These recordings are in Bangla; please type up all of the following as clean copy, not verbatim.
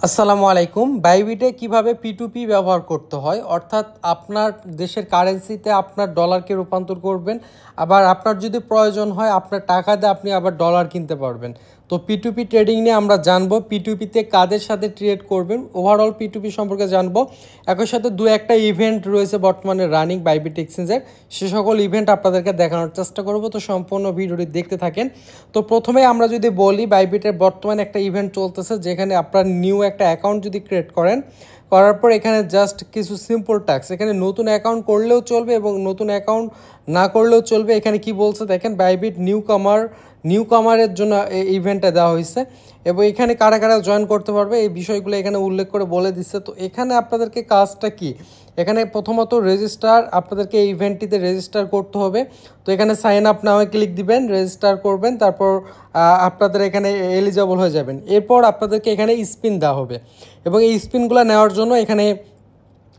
আসসালামু আলাইকুম। বাইবিটে কিভাবে P2P ব্যবহার করতে হয়, অর্থাৎ আপনার দেশের কারেন্সিতে আপনার ডলারকে রূপান্তর করবেন, আবার আপনার যদি প্রয়োজন হয় আপনার টাকা দিয়ে আপনি আবার ডলার কিনতে পারবেন। তো P2P ট্রেডিং নিয়ে আমরা জানবো, P2Pতে কাদের সাথে ট্রেড করবেন, ওভারঅল P2P সম্পর্কে জানবো। একই সাথে দু একটা ইভেন্ট রয়েছে বর্তমানে রানিং বাইবিট এক্সচেঞ্জের, সে সকল ইভেন্ট আপনাদেরকে দেখানোর চেষ্টা করব। তো সম্পূর্ণ ভিডিওটি দেখতে থাকেন। তো প্রথমে আমরা যদি বলি, বাইবিটের বর্তমানে একটা ইভেন্ট চলতেছে যেখানে আপনার নিউ একটা অ্যাকাউন্ট যদি ক্রিয়েট করার পর এখানে জাস্ট কিছু সিম্পল টাস্ক, এখানে নতুন অ্যাকাউন্ট করলেও চলবে এবং নতুন অ্যাকাউন্ট না করলেও চলবে। এখানে কি বলছে দেখেন, বাইবিট নিউ কামারের জন্য এই ইভেন্টটা দেওয়া হয়েছে এবং এখানে কারা কারা জয়েন করতে পারবে এই বিষয়গুলো এখানে উল্লেখ করে বলে দিচ্ছে। তো এখানে আপনাদেরকে কাজটা কি, এখানে প্রথমত আপনাদেরকে এই ইভেন্টটিতে রেজিস্টার করতে হবে। তো এখানে সাইন আপ নামে ক্লিক দিবেন, রেজিস্টার করবেন, তারপর আপনাদের এখানে এলিজিবল হয়ে যাবেন। এরপর আপনাদেরকে এখানে স্পিন দেওয়া হবে এবং এই স্পিনগুলো নেওয়ার জন্য এখানে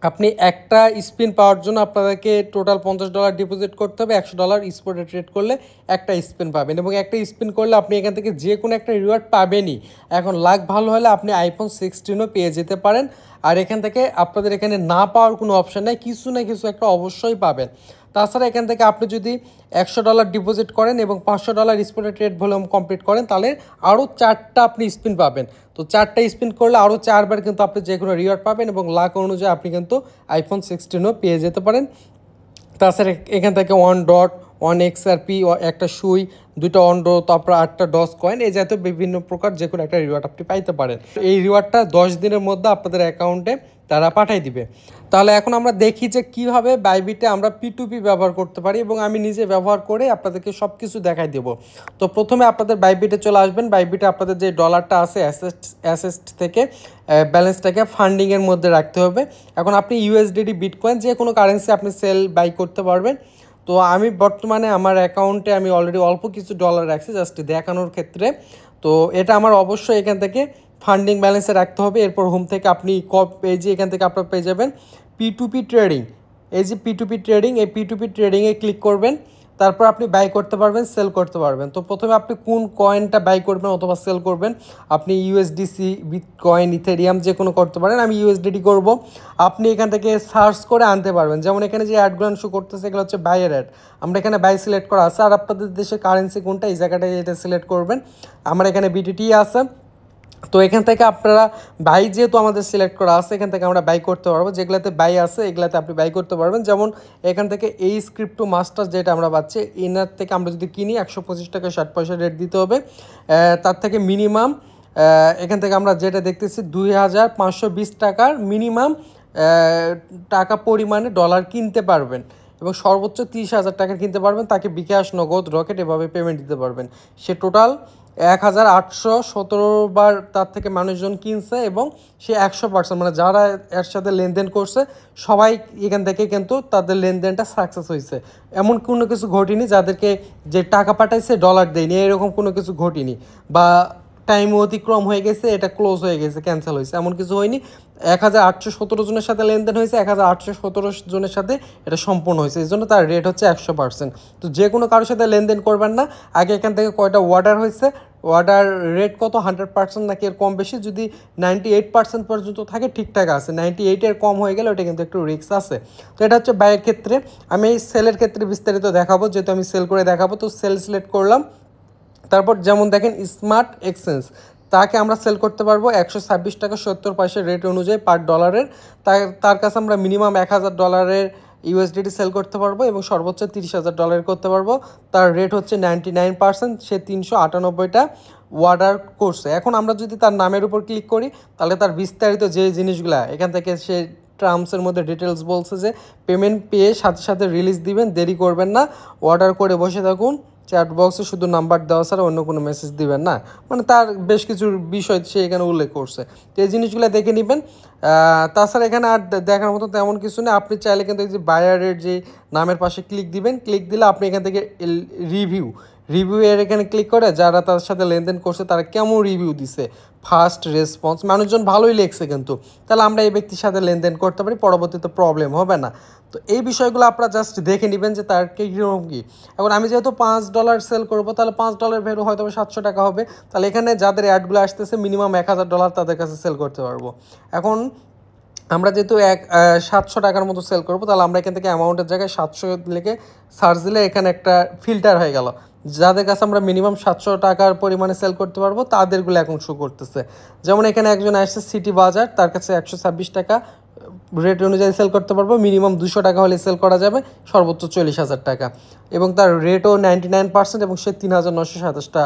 আপনি একটা স্পিন পাওয়ার জন্য আপনাদেরকে টোটাল $50 ডিপোজিট করতে হবে। $100 স্পটে ট্রেড করলে একটা স্পিন পাবেন এবং একটা স্পিন করলে আপনি এখান থেকে যে কোনো একটা রিওয়ার্ড পাবেনই। এখন লাক ভালো হলে আপনি iPhone 16ও পেয়ে যেতে পারেন। আর এখান থেকে আপনাদের এখানে না পাওয়ার কোনো অপশান নেই, কিছু না কিছু একটা অবশ্যই পাবেন। তাছাড়া এখান থেকে আপনি যদি $100 ডিপোজিট করেন এবং $500 স্পটে ট্রেড ভলিউম কমপ্লিট করেন, তাহলে আরও 4টা আপনি স্পিন পাবেন। তো 4টা স্পিন করলে আরও 4বার কিন্তু আপনি যে কোনো রিওয়ার্ড পাবেন এবং লাক অনুযায়ী আপনি কিন্তু iPhone 16ও পেয়ে যেতে পারেন। তাছাড়া এখান থেকে 1 XRP, একটা সুই, 2টা অন্ডো, তারপর 8টা ডস কয়েন, এই জাতীয় বিভিন্ন প্রকার যে কোনো একটা রিওয়ার্ড আপনি পাইতে পারেন। এই রিওয়ার্ডটা 10 দিনের মধ্যে আপনাদের অ্যাকাউন্টে তারা পাঠিয়ে দিবে। তাহলে এখন আমরা দেখি যে কীভাবে বাইবিটে আমরা P2P ব্যবহার করতে পারি এবং আমি নিজে ব্যবহার করে আপনাদেরকে সব কিছু দেখাই দেব। তো প্রথমে আপনাদের বাইবিটে চলে আসবেন। বাইবিটে আপনাদের যে ডলারটা আছে অ্যাসেস্ট থেকে ব্যালেন্সটাকে ফান্ডিংয়ের মধ্যে রাখতে হবে। এখন আপনি USDT, বিটকয়েন যে কোনো কারেন্সি আপনি সেল বাই করতে পারবেন। তো আমি বর্তমানে আমার অ্যাকাউন্টে আমি অলরেডি অল্প কিছু ডলার রাখছি জাস্ট দেখানোর ক্ষেত্রে। তো এটা আমার অবশ্যই এখান থেকে ফান্ডিং ব্যালেন্সে রাখতে হবে। এরপর হোম থেকে আপনি পেজে এখান থেকে আপনার পেয়ে যাবেন P2P ট্রেডিং। এই যে P2P ট্রেডিং, এই P2P ট্রেডিংয়ে ক্লিক করবেন, তারপর আপনি বাই করতে পারবেন, সেল করতে পারবেন। তো প্রথমে আপনি কোন কয়েনটা বাই করবেন অথবা সেল করবেন, আপনি USDC, বিটকয়েন, ইথেরিয়াম যে কোনো করতে পারেন। আমি USDT করব। আপনি এখান থেকে সার্চ করে আনতে পারবেন। যেমন এখানে যে অ্যাডগুলো শো করতেছে এগুলো হচ্ছে বাইয়ের অ্যাড। আমরা এখানে বাই সিলেক্ট করা আছে, আর আপনাদের দেশের কারেন্সি কোনটা এই জায়গাটায় এটা সিলেক্ট করবেন। আমার এখানে BTT আছে। তো এখান থেকে আপনারা বাই, যেহেতু আমাদের সিলেক্ট করা আছে, এখান থেকে আমরা বাই করতে পারবো। যেগুলোতে বাই আছে এগুলাতে আপনি বাই করতে পারবেন। যেমন এখান থেকে এই ক্রিপ্টো মাস্টার যেটা আমরা পাচ্ছি, এনার থেকে আমরা যদি কিনি 125 টাকা 60 পয়সা রেট দিতে হবে। তার থেকে মিনিমাম এখান থেকে আমরা যেটা দেখতেছি 2520 টাকার মিনিমাম টাকা পরিমাণে ডলার কিনতে পারবেন এবং সর্বোচ্চ 30,000 টাকা কিনতে পারবেন। তাকে বিকাশ, নগদ, রকেট এভাবে পেমেন্ট দিতে পারবেন। সে টোটাল 1817 বার তার থেকে মানুষজন কিনছে এবং সে 100%, মানে যারা এর সাথে লেনদেন করছে সবাই এখান থেকে কিন্তু তাদের লেনদেনটা সাকসেস হয়েছে। এমন কোনো কিছু ঘটেনি যাদেরকে যে টাকা পাঠাইছে ডলার দেয়নি, এরকম কোনো কিছু ঘটেনি, বা টাইম অতিক্রম হয়ে গেছে, এটা ক্লোজ হয়ে গেছে, ক্যান্সেল হয়েছে, এমন কিছু হয়নি। 1817 জনের সাথে লেনদেন হয়েছে, 1817 জনের সাথে এটা সম্পূর্ণ হয়েছে, এই জন্য তার রেট হচ্ছে 100%। তো যে কোনো কারোর সাথে লেনদেন করবেন না, আগে এখান থেকে কয়টা অর্ডার হয়েছে, অর্ডার রেট কত, 100% নাকি এর কম বেশি। যদি 98% পর্যন্ত থাকে ঠিকঠাক আছে, 98-এর কম হয়ে গেলে ওটা কিন্তু একটু রিস্ক আছে। তো এটা হচ্ছে বাইয়ের ক্ষেত্রে। আমি এই সেলের ক্ষেত্রে বিস্তারিত দেখাবো, যেহেতু আমি সেল করে দেখাবো। তো সেল সিলেক্ট করলাম, তারপর যেমন দেখেন স্মার্ট এক্সচেঞ্জ, তাকে আমরা সেল করতে পারবো 126 টাকা 70 পয়সা রেট অনুযায়ী পার ডলারের। তার কাছে আমরা মিনিমাম $1000 USDT সেল করতে পারবো এবং সর্বোচ্চ $30,000 করতে পারবো। তার রেট হচ্ছে 99%, সে 398টা অর্ডার করছে। এখন আমরা যদি তার নামের উপর ক্লিক করি, তাহলে তার বিস্তারিত যে জিনিসগুলা এখান থেকে সে টার্মসের মধ্যে ডিটেলস বলছে যে পেমেন্ট পেয়ে সাথে সাথে রিলিজ দিবেন, দেরি করবেন না, অর্ডার করে বসে থাকুন, চ্যাট বক্সে শুধু নাম্বার দেওয়া ছাড়া অন্য কোনো মেসেজ দিবেন না, মানে তার বেশ কিছু বিষয় সে এখানে উল্লেখ করছে। তো এই জিনিসগুলো দেখে নেবেন। তাছাড়া এখানে আর দেখার মতো তেমন কিছু নেই। আপনি চাইলে কিন্তু এই যে বায়ারের যে নামের পাশে ক্লিক দিবেন, ক্লিক দিলে আপনি এখান থেকে রিভিউ এর এখানে ক্লিক করে যারা তার সাথে লেনদেন করছে তারা কেমন রিভিউ দিছে, ফার্স্ট রেসপন্স, মানুষজন ভালোই লেখছে কিন্তু, তাহলে আমরা এই ব্যক্তির সাথে লেনদেন করতে পারি, পরবর্তীতে প্রবলেম হবে না। তো এই বিষয়গুলো আপনারা জাস্ট দেখে নেবেন যে তার কীরকম কী। এখন আমি যেহেতু $5 সেল করবো, তাহলে $5 ভ্যালু হয়তো 700 টাকা হবে, তাহলে এখানে যাদের অ্যাডগুলো আসতেছে মিনিমাম $1000 তাদের কাছে সেল করতে পারবো। এখন আমরা যেহেতু 700 টাকার মতো সেল করবো, তাহলে আমরা এখান থেকে অ্যামাউন্টের জায়গায় 700 লিখে সার্চ দিলে এখানে একটা ফিল্টার হয়ে গেল, যাদের কাছে আমরা মিনিমাম 700 টাকার পরিমাণে সেল করতে পারবো তাদেরগুলো এখন শো করতেছে। যেমন এখানে একজন আসছে সিটি বাজার, তার কাছে 126 টাকা রেট অনুযায়ী সেল করতে পারবো, মিনিমাম 200 টাকা হলে সেল করা যাবে, সর্বোচ্চ 40,000 টাকা, এবং তার রেটও 99% এবং সে 3927টা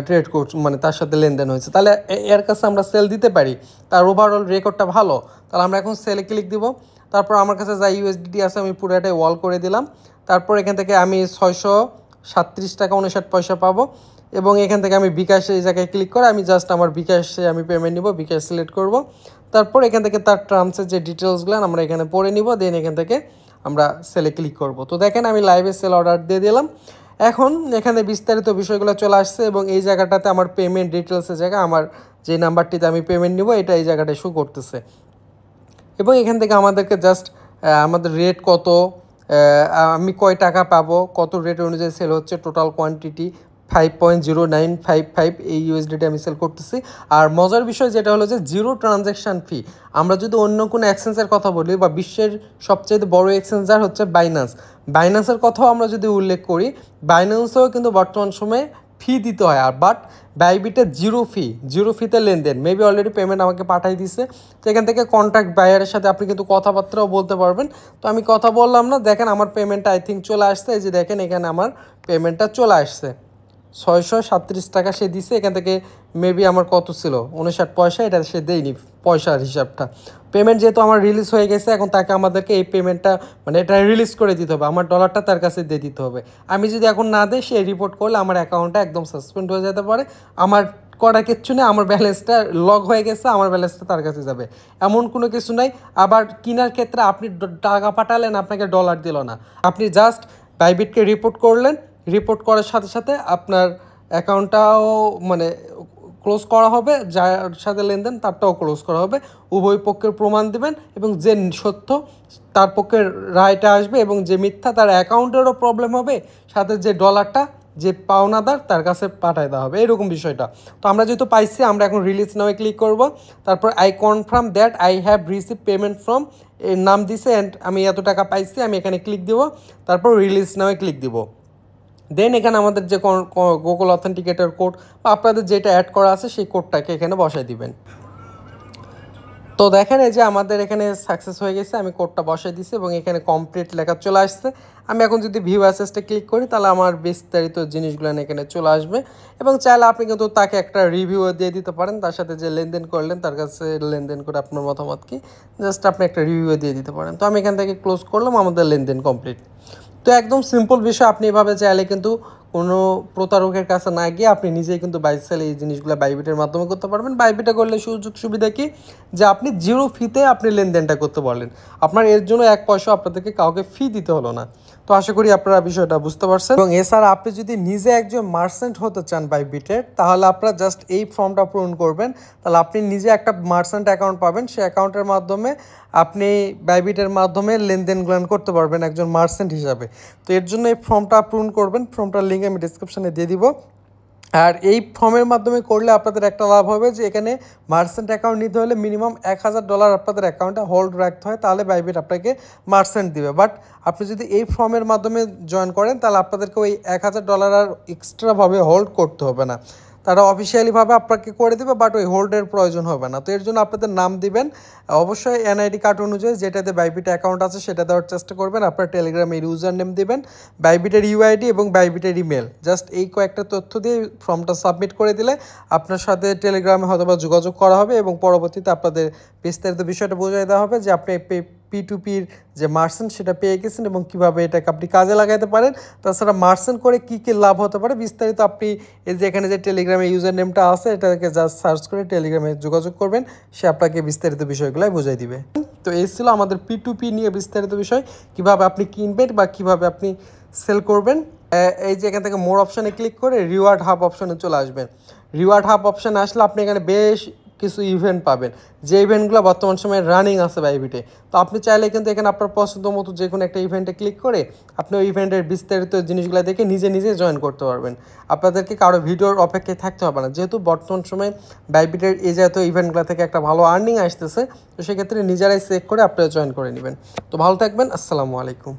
ট্রেড করছে, মানে তার সাথে লেনদেন হয়েছে, তাহলে এর কাছে আমরা সেল দিতে পারি, তার ওভারঅল রেকর্ডটা ভালো। তাহলে আমরা এখন সেলে ক্লিক দিব, তারপর আমার কাছে যা ইউএসডিটি আছে আমি পুরোটাই ওয়াল করে দিলাম, তারপর এখান থেকে আমি 637 টাকা 59 পয়সা পাবো, এবং এখান থেকে আমি বিকাশে এই জায়গায় ক্লিক করে আমি জাস্ট আমার বিকাশে আমি পেমেন্ট নিব, বিকাশ সিলেক্ট করব, তারপর এখান থেকে তার টার্মসের যে ডিটেলসগুলো আমরা এখানে পড়ে নিব, দেন এখান থেকে আমরা সেলে ক্লিক করব। তো দেখেন আমি লাইভে সেল অর্ডার দিয়ে দিলাম, এখন এখানে বিস্তারিত বিষয়গুলো চলে আসছে, এবং এই জায়গাটাতে আমার পেমেন্ট ডিটেলসের জায়গা আমার যে নাম্বারটিতে আমি পেমেন্ট নিব এটা এই জায়গাটায় শো করতেছে, এবং এখান থেকে আমাদেরকে জাস্ট আমাদের রেট কত, আমি কয় টাকা পাবো, কত রেট অনুযায়ী সেল হচ্ছে, টোটাল কোয়ান্টিটি 5.0955 এই ইউএসডিটি আমি সেল করতেছি। আর মজার বিষয় যেটা হলো যে 0 ট্রানজ্যাকশান ফি। আমরা যদি অন্য কোনো এক্সচেঞ্জের কথা বলি, বা বিশ্বের সবচেয়ে বড় এক্সচেঞ্জার হচ্ছে বাইন্যান্সের কথাও আমরা যদি উল্লেখ করি, বাইন্যান্সেও কিন্তু বর্তমান সময়ে ফি দিতে হয়, আর বাট বাইবিটে জিরো ফিতে লেনদেন, মেবি অলরেডি পেমেন্ট আমাকে পাঠাই দিছে। তো এখান থেকে কন্ট্যাক্ট বায়ারের সাথে আপনি কিন্তু কথাবার্তাও বলতে পারবেন। তো আমি কথা বললাম না, দেখেন আমার পেমেন্টটা আই থিঙ্ক চলে আসছে, এই যে দেখেন এখানে আমার পেমেন্টটা চলে আসছে, 637 টাকা সে দিছে, এখান থেকে মেবি আমার কত ছিল 59 পয়সা, এটা সে দেয়নি পয়সার হিসাবটা। পেমেন্ট যেহেতু আমার রিলিজ হয়ে গেছে, এখন তাকে আমাদেরকে এই পেমেন্টটা মানে এটা রিলিজ করে দিতে হবে, আমার ডলারটা তার কাছে দিয়ে দিতে হবে। আমি যদি এখন না দিই, সে রিপোর্ট করলে আমার অ্যাকাউন্টটা একদম সাসপেন্ড হয়ে যেতে পারে, আমার করা কিচ্ছু নেই, আমার ব্যালেন্সটা লক হয়ে গেছে, আমার ব্যালেন্সটা তার কাছে যাবে, এমন কোনো কিছু নাই। আবার কেনার ক্ষেত্রে আপনি টাকা পাঠালেন, আপনাকে ডলার দিল না, আপনি জাস্ট বাইবিটকে রিপোর্ট করলেন, রিপোর্ট করার সাথে সাথে আপনার অ্যাকাউন্টটাও মানে ক্লোজ করা হবে, যার সাথে লেনদেন তারটাও ক্লোজ করা হবে, উভয় পক্ষের প্রমাণ দেবেন, এবং যে সত্য তার পক্ষের রায়টা আসবে, এবং যে মিথ্যা তার অ্যাকাউন্টেরও প্রবলেম হবে, সাথে যে ডলারটা যে পাওনাদার তার কাছে পাঠায় দেওয়া হবে, এরকম বিষয়টা। তো আমরা যেহেতু পাইছি, আমরা এখন রিলিজ নামে ক্লিক করব, তারপর I confirm that I have receive payment from, এর নাম দিছে, অ্যান্ড আমি এত টাকা পাইছি, আমি এখানে ক্লিক দিব, তারপর রিলিজ নামে ক্লিক দিব। দেন এখানে আমাদের যে গুগল অথেন্টিকেটর কোড বা আপনাদের যেটা অ্যাড করা আছে সেই কোডটাকে এখানে বসাই দিবেন। তো দেখেন এই যে আমাদের এখানে সাকসেস হয়ে গেছে, আমি কোডটা বসাই দিছি এবং এখানে কমপ্লিট লেখা চলে আসছে। আমি এখন যদি ভিউ অ্যাসেসটা ক্লিক করি, তাহলে আমার বিস্তারিত জিনিসগুলো এখানে চলে আসবে, এবং চাইলে আপনি কিন্তু তাকে একটা রিভিউ দিয়ে দিতে পারেন, তার সাথে যে লেনদেন করলেন তার কাছে লেনদেন করে আপনার মতামত কি, জাস্ট আপনি একটা রিভিউ দিয়ে দিতে পারেন। তো আমি এখান থেকে ক্লোজ করলাম, আমাদের লেনদেন কমপ্লিট। তো একদম সিম্পল বিষয়, আপনি এভাবে চাইলে কিন্তু কোনো প্রতারকের কাছে না গিয়ে আপনি নিজেই কিন্তু বাই সেল এই জিনিসগুলো বাইবিটের মাধ্যমে করতে পারবেন। বাইবিটে করলে সুযোগ সুবিধা কি, যে আপনি জিরো ফিতে আপনি লেনদেনটা করতে পারলেন, আপনার এর জন্য 1 পয়সা আপনাদেরকে কাউকে ফি দিতে হলো না। তো আশা করি আপনারা বিষয়টা বুঝতে পারছেন। এবং এছাড়া আপনি যদি নিজে একজন মার্চেন্ট হতে চান বাইবিটের, তাহলে আপনারা জাস্ট এই ফর্মটা পূরণ করবেন, তাহলে আপনি নিজে একটা মার্চেন্ট অ্যাকাউন্ট পাবেন, সেই অ্যাকাউন্টের মাধ্যমে আপনি বাইবিটের মাধ্যমে লেনদেনগুলো করতে পারবেন একজন মার্চেন্ট হিসাবে। তো এর জন্য এই ফর্মটা পূরণ করবেন, ফর্মটার লিঙ্ক আমি ডিসক্রিপশানে দিয়ে দিব। আর এই ফর্মের মাধ্যমে করলে আপনাদের একটা লাভ হবে যে এখানে মার্চেন্ট অ্যাকাউন্ট নিতে হলে মিনিমাম $1000 আপনাদের অ্যাকাউন্টে হোল্ড রাখতে হয়, তাহলে বাইবিট আপনাকে মার্চেন্ট দিবে। বাট আপনি যদি এই ফর্মের মাধ্যমে জয়েন করেন, তাহলে আপনাদেরকে ওই $1000 আর এক্সট্রাভাবে হোল্ড করতে হবে না, তারা অফিসিয়ালিভাবে আপনাকে করে দেবে, বাট ওই হোল্ডের প্রয়োজন হবে না। তো এর জন্য আপনাদের নাম দিবেন, অবশ্যই এনআইডি কার্ড অনুযায়ী যেটাতে বাইবিট অ্যাকাউন্ট আছে সেটা দেওয়ার চেষ্টা করবেন। আপনার টেলিগ্রামের ইউজার নেম দেবেন, বাইবিটের ইউআইডি এবং বাইবিটের ইমেল, জাস্ট এই কয়েকটা তথ্য দিয়ে ফর্মটা সাবমিট করে দিলে আপনার সাথে টেলিগ্রামে হয়তো বা যোগাযোগ করা হবে, এবং পরবর্তীতে আপনাদের বিস্তারিত বিষয়টা বোঝাই দেওয়া হবে যে আপনি P2Pর যে মার্চেন্ট সেটা পেয়ে গেছেন এবং কীভাবে এটাকে আপনি কাজে লাগাতে পারেন। তাছাড়া মার্চেন্ট করে কী কী লাভ হতে পারে বিস্তারিত আপনি এই যে এখানে যে টেলিগ্রামে ইউজার নেমটা আছে এটাকে জাস্ট সার্চ করে টেলিগ্রামে যোগাযোগ করবেন, সে আপনাকে বিস্তারিত বিষয়গুলো বোঝাই দিবে। তো এই ছিল আমাদের P2P নিয়ে বিস্তারিত বিষয়, কীভাবে আপনি কিনবেন বা কীভাবে আপনি সেল করবেন। এই যে এখান থেকে মোর অপশানে ক্লিক করে রিওয়ার্ড হাব অপশানে চলে আসবেন। রিওয়ার্ড হাব অপশানে আসলে আপনি এখানে বেশ কিছু ইভেন্ট পাবেন, যে ইভেন্টগুলো বর্তমান সময়ে রানিং আছে বাইবিটে। তো আপনি চাইলে কিন্তু এখানে আপনার পছন্দ মতো যে কোনো একটা ইভেন্টে ক্লিক করে আপনি ওই ইভেন্টের বিস্তারিত জিনিসগুলো দেখে নিজে নিজে জয়েন করতে পারবেন। আপনাদেরকে কারো ভিডিওর অপেক্ষায় থাকতে হবে না, যেহেতু বর্তমান সময়ে বাইবিটের এই জাতীয় ইভেন্টগুলো থেকে একটা ভালো আর্নিং আসতেছে। তো সেক্ষেত্রে নিজেরাই চেক করে আপনারা জয়েন করে নেবেন। তো ভালো থাকবেন, আসসালামু আলাইকুম।